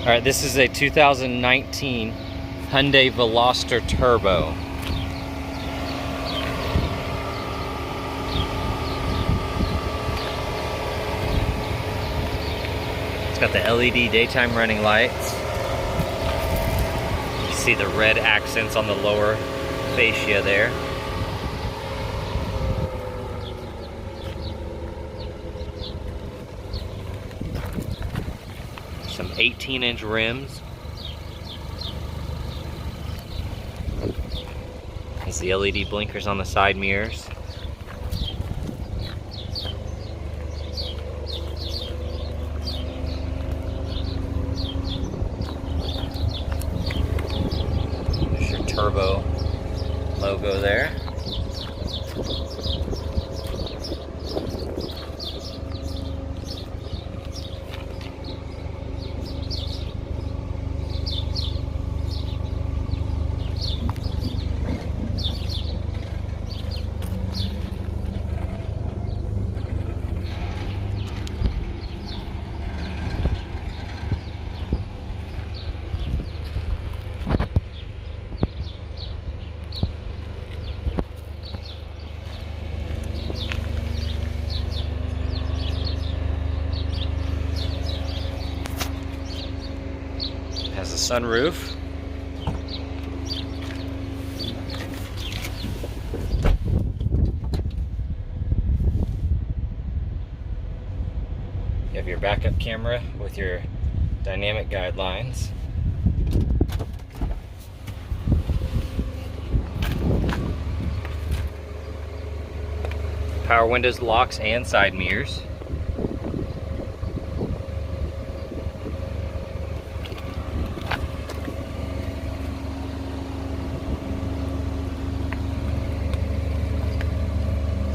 All right, this is a 2019 Hyundai Veloster Turbo. It's got the LED daytime running lights. You see the red accents on the lower fascia there. Some 18-inch rims. There's the LED blinkers on the side mirrors. There's your turbo logo there. Has a sunroof. You have your backup camera with your dynamic guidelines. Power windows, locks, and side mirrors.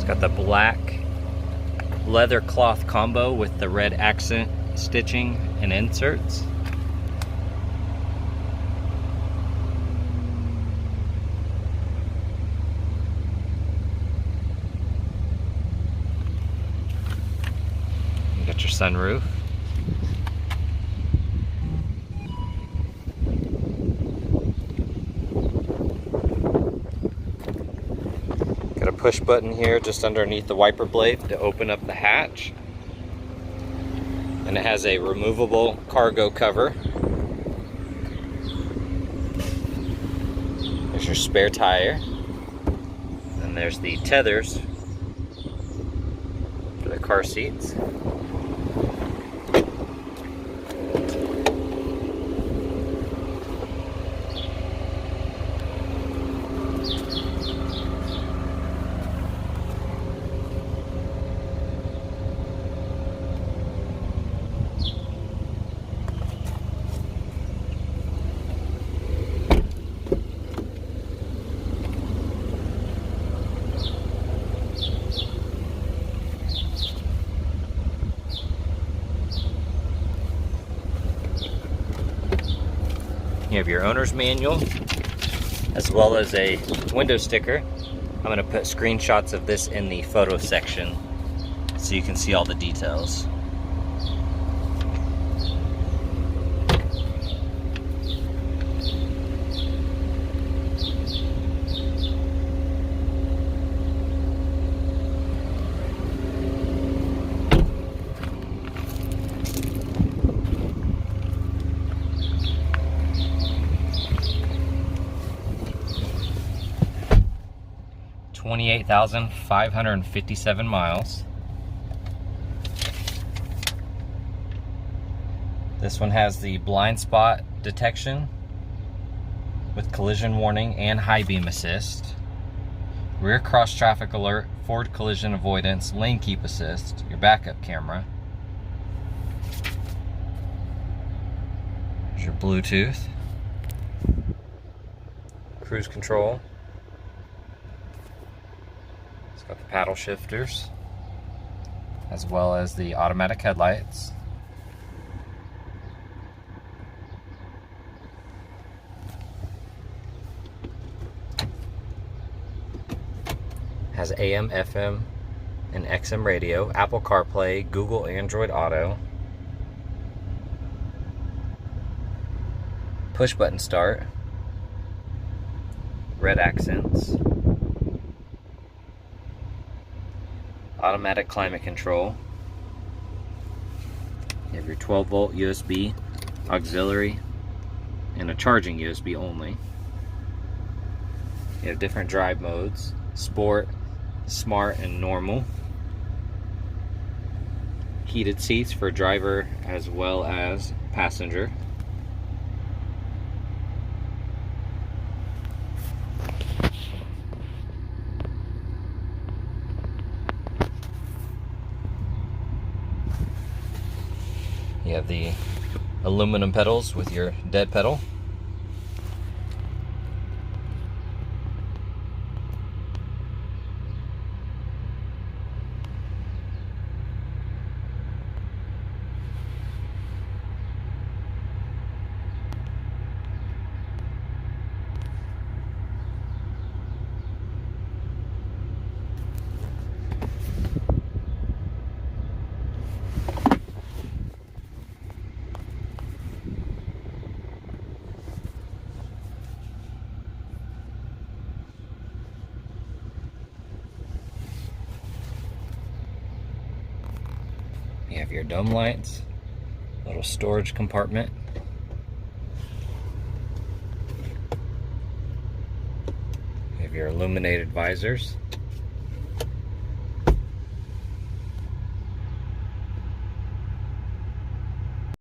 Got the black leather cloth combo with the red accent stitching and inserts. You got your sunroof. Got a push button here just underneath the wiper blade to open up the hatch. And it has a removable cargo cover. There's your spare tire. And there's the tethers for the car seats. You have your owner's manual, as well as a window sticker. I'm going to put screenshots of this in the photo section so you can see all the details. $28,557 miles. This one has the blind spot detection with collision warning and high beam assist, rear cross traffic alert, forward collision avoidance, lane keep assist, your backup camera. There's your Bluetooth, cruise control. Got the paddle shifters, as well as the automatic headlights. Has AM, FM, and XM radio, Apple CarPlay, Google Android Auto. push button start, red accents, automatic climate control. You have your 12-volt USB, auxiliary, and a charging USB only. You have different drive modes: sport, smart, and normal. Heated seats for driver as well as passenger. You have the aluminum pedals with your dead pedal. You have your dome lights, little storage compartment. You have your illuminated visors.